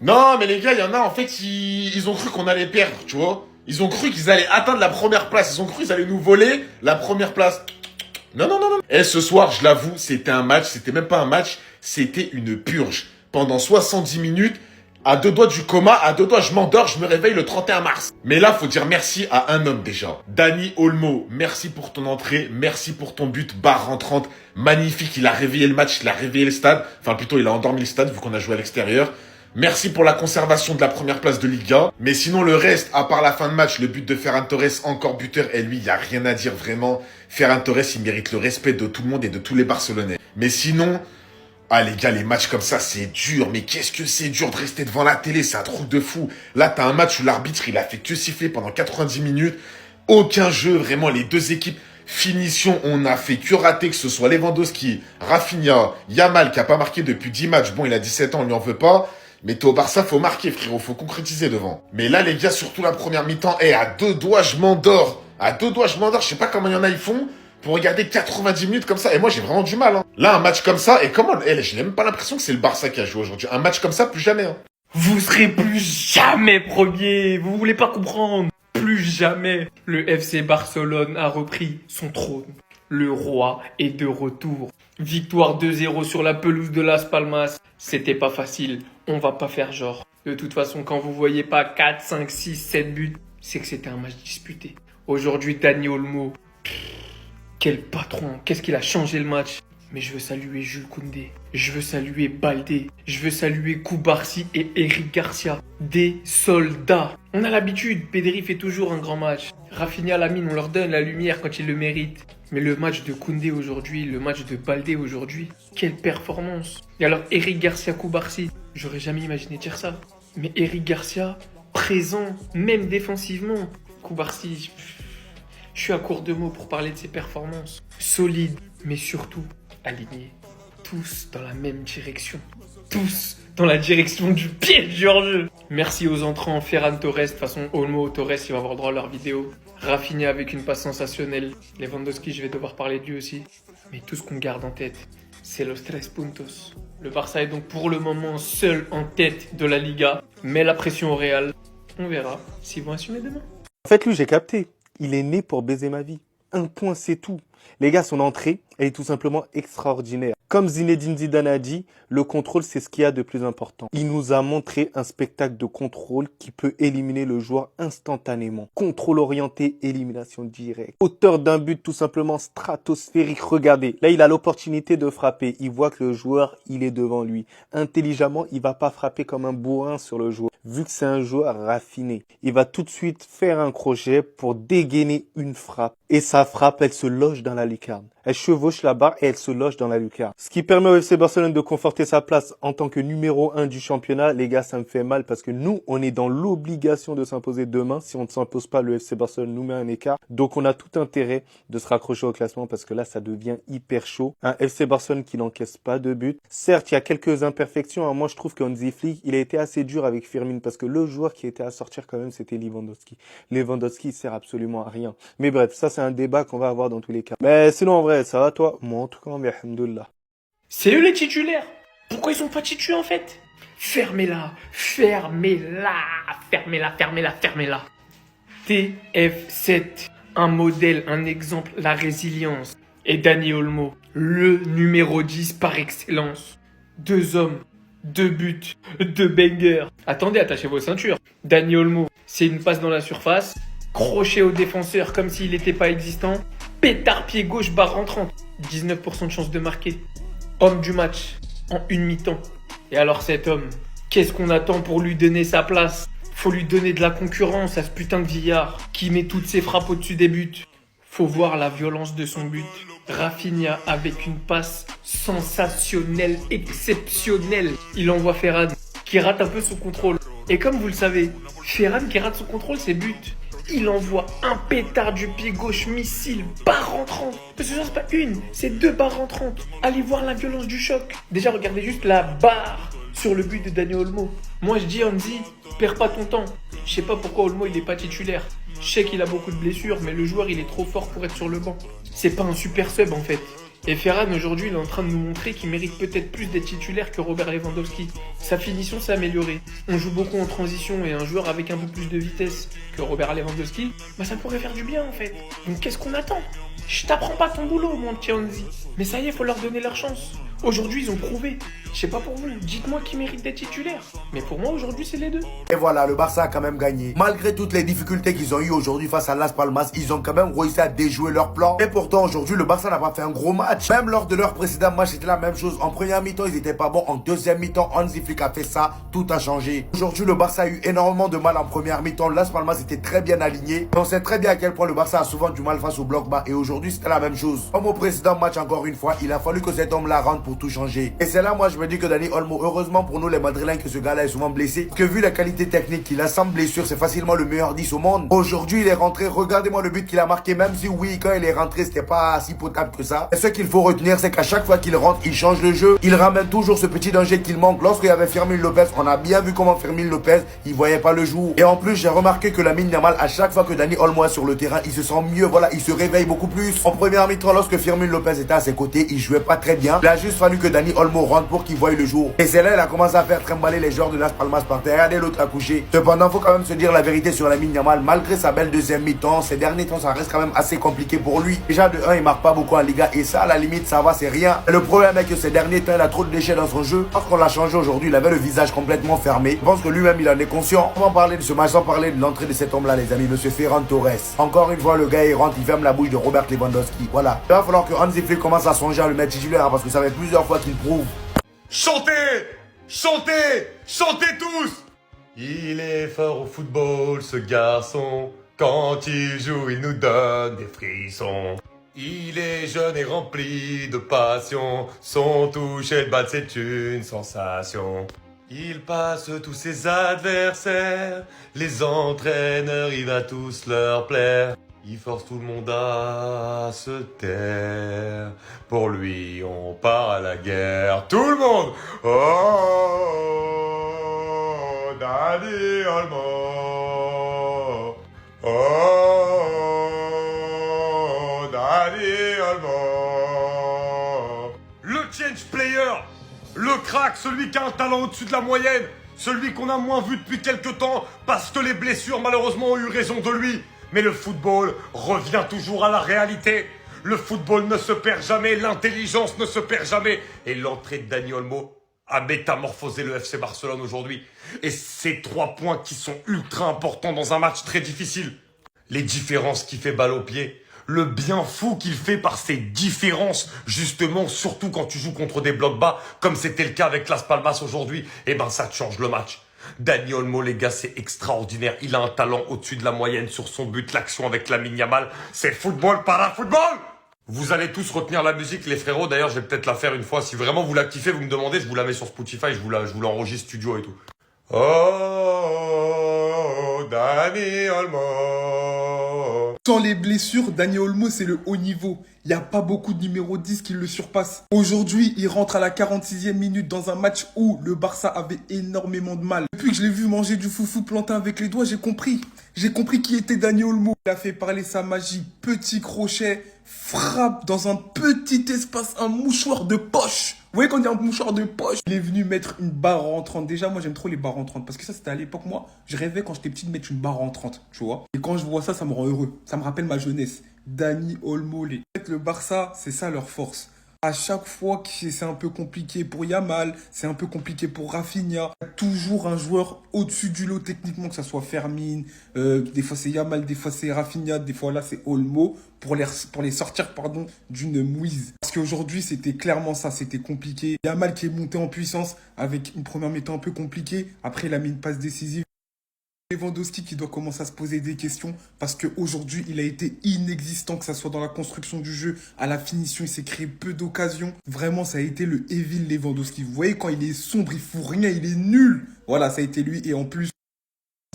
Non, mais les gars, il y en a, en fait, ils ont cru qu'on allait perdre, tu vois. Ils ont cru qu'ils allaient atteindre la première place. Ils ont cru qu'ils allaient nous voler la première place. Non, non, non, non. Et ce soir, je l'avoue, c'était un match. C'était même pas un match. C'était une purge. Pendant 70 minutes, à deux doigts du coma, à deux doigts, je m'endors, je me réveille le 31 mars. Mais là, faut dire merci à un homme déjà. Dani Olmo, merci pour ton entrée, merci pour ton but, barre rentrante, magnifique, il a réveillé le match, il a réveillé le stade. Enfin, plutôt, il a endormi le stade vu qu'on a joué à l'extérieur. Merci pour la conservation de la première place de Liga. Mais sinon, le reste, à part la fin de match, le but de Ferran Torres, encore buteur, et lui, il n'y a rien à dire vraiment. Ferran Torres, il mérite le respect de tout le monde et de tous les Barcelonais. Mais sinon, ah les gars, les matchs comme ça, c'est dur. Mais qu'est-ce que c'est dur de rester devant la télé, c'est un truc de fou. Là, t'as un match où l'arbitre, il a fait que siffler pendant 90 minutes. Aucun jeu, vraiment, les deux équipes. Finition, on a fait que rater, que ce soit Lewandowski, Rafinha, Yamal, qui a pas marqué depuis 10 matchs. Bon, il a 17 ans, on lui en veut pas. Mais t'es au Barça, faut marquer, frérot, faut concrétiser devant. Mais là, les gars, surtout la première mi-temps, à deux doigts, je m'endors. À deux doigts, je m'endors. Je sais pas comment il y en a, ils font pour regarder 90 minutes comme ça. Et moi, j'ai vraiment du mal. Hein. Là, un match comme ça, et comment je n'ai même pas l'impression que c'est le Barça qui a joué aujourd'hui. Un match comme ça, plus jamais. Hein. Vous serez plus jamais premier. Vous voulez pas comprendre. Plus jamais. Le FC Barcelone a repris son trône. Le roi est de retour. Victoire 2-0 sur la pelouse de Las Palmas. C'était pas facile. On va pas faire genre. De toute façon, quand vous voyez pas 4, 5, 6, 7 buts, c'est que c'était un match disputé. Aujourd'hui, Dani Olmo. Quel patron. Qu'est-ce qu'il a changé le match. Mais je veux saluer Jules Koundé. Je veux saluer Baldé. Je veux saluer Koubarsi et Eric Garcia. Des soldats. On a l'habitude. Pedri fait toujours un grand match. Rafinha, Lamine, on leur donne la lumière quand ils le méritent. Mais le match de Koundé aujourd'hui, le match de Baldé aujourd'hui, quelle performance. Et alors Eric Garcia, Koubarsi, j'aurais jamais imaginé dire ça. Mais Eric Garcia, présent, même défensivement. Koubarsi, je suis à court de mots pour parler de ses performances. Solide, mais surtout alignés. Tous dans la même direction. Tous dans la direction du piège du hors-jeu. Merci aux entrants, Ferran Torres. De toute façon, Olmo, Torres, il va avoir droit à leur vidéo. Rafinha avec une passe sensationnelle. Lewandowski, je vais devoir parler de lui aussi. Mais tout ce qu'on garde en tête, c'est los tres puntos. Le Barça est donc pour le moment seul en tête de la Liga. Mais la pression au Real, on verra s'ils vont assumer demain. En fait, lui, j'ai capté. Il est né pour baiser ma vie. Un point, c'est tout. Les gars, son entrée, elle est tout simplement extraordinaire. Comme Zinedine Zidane a dit, le contrôle, c'est ce qu'il y a de plus important. Il nous a montré un spectacle de contrôle qui peut éliminer le joueur instantanément. Contrôle orienté, élimination directe. Auteur d'un but tout simplement stratosphérique. Regardez, là, il a l'opportunité de frapper. Il voit que le joueur, il est devant lui. Intelligemment, il va pas frapper comme un bourrin sur le joueur. Vu que c'est un joueur raffiné, il va tout de suite faire un crochet pour dégainer une frappe. Et sa frappe, elle se loge dans la lucarne. Elle chevauche la barre et elle se loge dans la lucarne. Ce qui permet au FC Barcelone de conforter sa place en tant que numéro 1 du championnat. Les gars, ça me fait mal parce que nous, on est dans l'obligation de s'imposer demain. Si on ne s'impose pas, le FC Barcelone nous met un écart. Donc, on a tout intérêt de se raccrocher au classement parce que là, ça devient hyper chaud. Un FC Barcelone qui n'encaisse pas de but. Certes, il y a quelques imperfections. Moi, je trouve qu'Hansi Flick, il a été assez dur avec Firmine parce que le joueur qui était à sortir quand même, c'était Lewandowski. Lewandowski, il sert absolument à rien. Mais bref, ça, c'est un débat qu'on va avoir dans tous les cas. Mais sinon, en vrai, ça va toi? Moi, en tout cas, alhamdoulilah. C'est eux les titulaires. Pourquoi ils sont pas titulaires en fait? Fermez-la, fermez-la, fermez-la, fermez-la, fermez-la. TF7, un modèle, un exemple, la résilience. Et Dani Olmo, le numéro 10 par excellence. 2 hommes, 2 buts, 2 bangers. Attendez, attachez vos ceintures. Dani Olmo, c'est une passe dans la surface, crochet au défenseur comme s'il n'était pas existant, pétard pied gauche, barre rentrante. 19% de chance de marquer. Homme du match, en une mi-temps. Et alors cet homme, qu'est-ce qu'on attend pour lui donner sa place? Faut lui donner de la concurrence à ce putain de Villard qui met toutes ses frappes au-dessus des buts. Faut voir la violence de son but. Rafinha avec une passe sensationnelle, exceptionnelle. Il envoie Ferran qui rate un peu son contrôle. Et comme vous le savez, Ferran qui rate son contrôle, c'est but. Il envoie un pétard du pied gauche, missile, barre rentrante. Parce que ça, c'est pas une, c'est 2 barres rentrantes. Allez voir la violence du choc. Déjà, regardez juste la barre sur le but de Dani Olmo. Moi, je dis, Hansi, perds pas ton temps. Je sais pas pourquoi Olmo, il est pas titulaire. Je sais qu'il a beaucoup de blessures, mais le joueur, il est trop fort pour être sur le banc. C'est pas un super sub, en fait. Et Ferran, aujourd'hui, il est en train de nous montrer qu'il mérite peut-être plus d'être titulaire que Robert Lewandowski. Sa finition s'est améliorée. On joue beaucoup en transition et un joueur avec un peu plus de vitesse que Robert Lewandowski, bah ça pourrait faire du bien en fait. Donc qu'est-ce qu'on attend? Je t'apprends pas ton boulot, mon petit Hansi. Mais ça y est, faut leur donner leur chance. Aujourd'hui, ils ont prouvé. Je sais pas pour vous, dites-moi qui mérite d'être titulaire. Mais pour moi, aujourd'hui, c'est les deux. Et voilà, le Barça a quand même gagné. Malgré toutes les difficultés qu'ils ont eues aujourd'hui face à Las Palmas, ils ont quand même réussi à déjouer leur plan. Et pourtant, aujourd'hui, le Barça n'a pas fait un gros match. Même lors de leur précédent match, c'était la même chose. En première mi-temps, ils étaient pas bons. En deuxième mi-temps, Hansi Flick a fait ça. Tout a changé. Aujourd'hui, le Barça a eu énormément de mal en première mi-temps. Las Palmas était très bien aligné. On sait très bien à quel point le Barça a souvent du mal face au bloc bas. Et aujourd'hui, c'était la même chose. Comme au précédent match, encore une fois, il a fallu que cet homme-là rentre pour tout changer. Et c'est là, moi, je me dis que Dani Olmo, heureusement pour nous les Madrilènes que ce gars-là est souvent blessé. Parce que vu la qualité technique qu'il a sans blessure, c'est facilement le meilleur 10 au monde. Aujourd'hui, il est rentré. Regardez-moi le but qu'il a marqué. Même si oui, quand il est rentré, c'était pas si potable que ça. Et ce qu'il faut retenir, c'est qu'à chaque fois qu'il rentre, il change le jeu. Il ramène toujours ce petit danger qu'il manque. Lorsqu'il y avait Fermín López, on a bien vu comment Fermín López, il voyait pas le jour. Et en plus, j'ai remarqué que Lamine Yamal, à chaque fois que Dani Olmo est sur le terrain, il se sent mieux. Voilà, il se réveille beaucoup plus. En première mi-temps, lorsque Fermín López était à ses côtés, il jouait pas très bien. Il a juste fallu que Dani Olmo rentre pour qu'il voie le jour. Et c'est là il a commencé à faire trimballer les joueurs de Las Palmas par terre. Regardez l'autre à coucher. Cependant, faut quand même se dire la vérité sur Lamine Yamal. Malgré sa belle deuxième mi-temps, ces derniers temps, ça reste quand même assez compliqué pour lui. Déjà, de 1, il marque pas beaucoup en Liga. Et ça, à la limite, ça va, c'est rien. Et le problème est que ces derniers temps, il a trop de déchets dans son jeu. Lorsqu'on l'a changé aujourd'hui, il avait le visage complètement fermé. Je pense que lui-même, il en est conscient. Comment parler de ce match sans parler de l'entrée de cet homme-là, les amis, monsieur Ferran Torres. Encore une fois, le gars, il rentre, il ferme la bouche de Robert Lewandowski. Voilà. Il va falloir que Hansi Flick commence à songer à le mettre titulaire, hein, parce que ça fait plusieurs fois qu'il prouve. Chantez! Chantez! Chantez tous! Il est fort au football, ce garçon. Quand il joue, il nous donne des frissons. Il est jeune et rempli de passion. Son toucher de balle, c'est une sensation. Il passe tous ses adversaires. Les entraîneurs, il va tous leur plaire. Il force tout le monde à se taire. Pour lui, on part à la guerre. Tout le monde! Oh, Dani Olmo. Oh, Dani Olmo. Le change player. Le crack, celui qui a un talent au-dessus de la moyenne. Celui qu'on a moins vu depuis quelques temps parce que les blessures malheureusement ont eu raison de lui. Mais le football revient toujours à la réalité. Le football ne se perd jamais, l'intelligence ne se perd jamais. Et l'entrée de Dani Olmo a métamorphosé le FC Barcelone aujourd'hui. Et ces 3 points qui sont ultra importants dans un match très difficile. Les différences qu'il fait balle au pied. Le bien fou qu'il fait par ces différences, justement, surtout quand tu joues contre des blocs bas, comme c'était le cas avec Las Palmas aujourd'hui, eh ben ça te change le match. Dani Olmo, les gars, c'est extraordinaire. Il a un talent au-dessus de la moyenne sur son but. L'action avec Lamine Yamal, c'est football para football. Vous allez tous retenir la musique, les frérots. D'ailleurs, je vais peut-être la faire une fois. Si vraiment vous la kiffez, vous me demandez, je vous la mets sur Spotify, je vous l'enregistre studio et tout. Oh, Dani Olmo. Sans les blessures, Dani Olmo, c'est le haut niveau. Il n'y a pas beaucoup de numéro 10 qui le surpassent. Aujourd'hui, il rentre à la 46e minute dans un match où le Barça avait énormément de mal. Depuis que je l'ai vu manger du foufou plantain avec les doigts, j'ai compris. J'ai compris qui était Dani Olmo. Il a fait parler sa magie. Petit crochet, frappe dans un petit espace, un mouchoir de poche. Vous voyez quand il y a un mouchoir de poche, il est venu mettre une barre rentrante. Déjà, moi, j'aime trop les barres rentrantes. Parce que ça, c'était à l'époque, moi, je rêvais quand j'étais petit de mettre une barre rentrante, tu vois. Et quand je vois ça, ça me rend heureux. Ça me rappelle ma jeunesse. Dani Olmo. En fait, le Barça, c'est ça leur force. À chaque fois que c'est un peu compliqué pour Yamal, c'est un peu compliqué pour Rafinha, il y a toujours un joueur au-dessus du lot techniquement, que ça soit Fermín, des fois c'est Yamal, des fois c'est Rafinha, des fois là c'est Olmo, pour les sortir d'une mouise. Parce qu'aujourd'hui c'était clairement ça, c'était compliqué. Yamal qui est monté en puissance avec une première mi-temps un peu compliquée, après il a mis une passe décisive. Lewandowski qui doit commencer à se poser des questions parce qu'aujourd'hui, il a été inexistant, que ça soit dans la construction du jeu, à la finition, il s'est créé peu d'occasions. Vraiment, ça a été le Evil Lewandowski. Vous voyez, quand il est sombre, il fout rien, il est nul. Voilà, ça a été lui. Et en plus,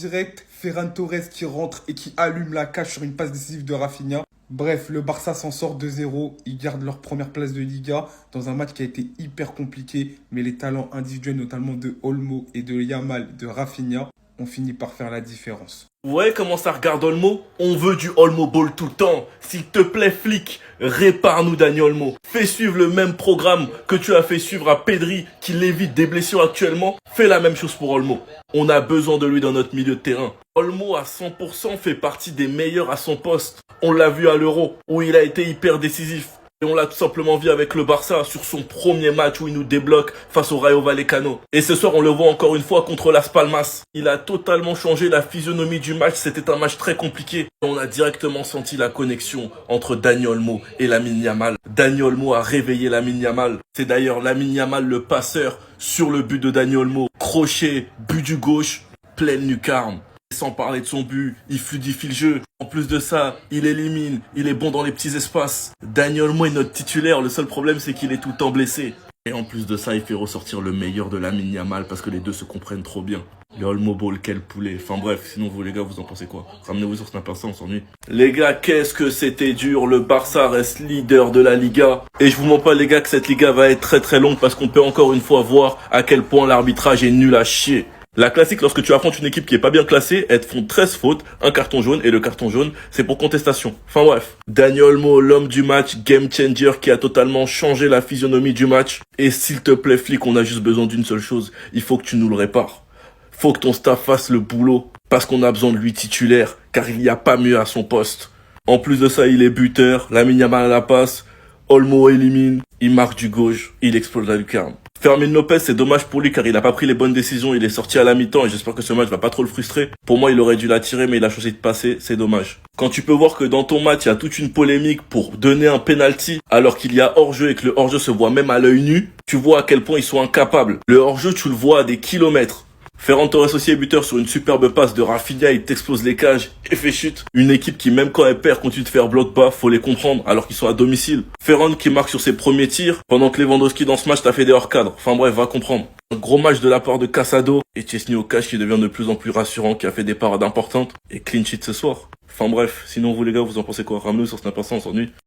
direct, Ferran Torres qui rentre et qui allume la cage sur une passe décisive de Rafinha. Bref, le Barça s'en sort 2-0. Ils gardent leur première place de Liga dans un match qui a été hyper compliqué. Mais les talents individuels, notamment de Olmo et de Yamal, de Rafinha, on finit par faire la différence. Ouais, comment ça regarde Olmo? On veut du Olmo Ball tout le temps. S'il te plaît, flic, répare-nous Dani Olmo. Fais suivre le même programme que tu as fait suivre à Pedri, qui l'évite des blessures actuellement. Fais la même chose pour Olmo. On a besoin de lui dans notre milieu de terrain. Olmo à 100% fait partie des meilleurs à son poste. On l'a vu à l'Euro, où il a été hyper décisif. Et on l'a tout simplement vu avec le Barça sur son premier match où il nous débloque face au Rayo Vallecano. Et ce soir, on le voit encore une fois contre Las Palmas. Il a totalement changé la physionomie du match. C'était un match très compliqué. Et on a directement senti la connexion entre Dani Olmo et Lamine Yamal. Dani Olmo a réveillé Lamine Yamal. C'est d'ailleurs Lamine Yamal le passeur sur le but de Dani Olmo. Crochet, but du gauche, pleine lucarne. Sans parler de son but, il fluidifie le jeu. En plus de ça, il élimine, il est bon dans les petits espaces. Dani Olmo est notre titulaire, le seul problème c'est qu'il est tout le temps blessé. Et en plus de ça, il fait ressortir le meilleur de Lamine Yamal parce que les deux se comprennent trop bien. Le Olmo Ball, quel poulet. Enfin bref, sinon vous les gars, vous en pensez quoi? Ramenez-vous sur Snapper, ça on s'ennuie. Les gars, qu'est-ce que c'était dur. Le Barça reste leader de la Liga. Et je vous mens pas les gars que cette Liga va être très très longue parce qu'on peut encore une fois voir à quel point l'arbitrage est nul à chier. La classique, lorsque tu affrontes une équipe qui est pas bien classée, elles te font 13 fautes, un carton jaune, et le carton jaune, c'est pour contestation. Enfin bref. Dani Olmo, l'homme du match, game changer, qui a totalement changé la physionomie du match. Et s'il te plaît, flic, on a juste besoin d'une seule chose. Il faut que tu nous le répares. Faut que ton staff fasse le boulot, parce qu'on a besoin de lui titulaire, car il n'y a pas mieux à son poste. En plus de ça, il est buteur, Lamine Yamal à la passe, Olmo élimine, il marque du gauche, il explose la lucarne. Fermin Lopez, c'est dommage pour lui car il n'a pas pris les bonnes décisions, il est sorti à la mi-temps et j'espère que ce match va pas trop le frustrer. Pour moi, il aurait dû la tirer mais il a choisi de passer, c'est dommage. Quand tu peux voir que dans ton match, il y a toute une polémique pour donner un penalty alors qu'il y a hors-jeu et que le hors-jeu se voit même à l'œil nu, tu vois à quel point ils sont incapables. Le hors-jeu, tu le vois à des kilomètres. Ferran Torres aussi est buteur sur une superbe passe de Rafinha, il t'explose les cages et fait chute. Une équipe qui même quand elle perd continue de faire bloc bas, faut les comprendre alors qu'ils sont à domicile. Ferran qui marque sur ses premiers tirs pendant que Lewandowski dans ce match t'a fait des hors-cadres. Enfin bref, va comprendre. Un gros match de la part de Casado et Chesney Ocash qui devient de plus en plus rassurant, qui a fait des parades importantes et clean sheet ce soir. Enfin bref, sinon vous les gars, vous en pensez quoi? Ramenez-nous sur Snapper, on s'ennuie.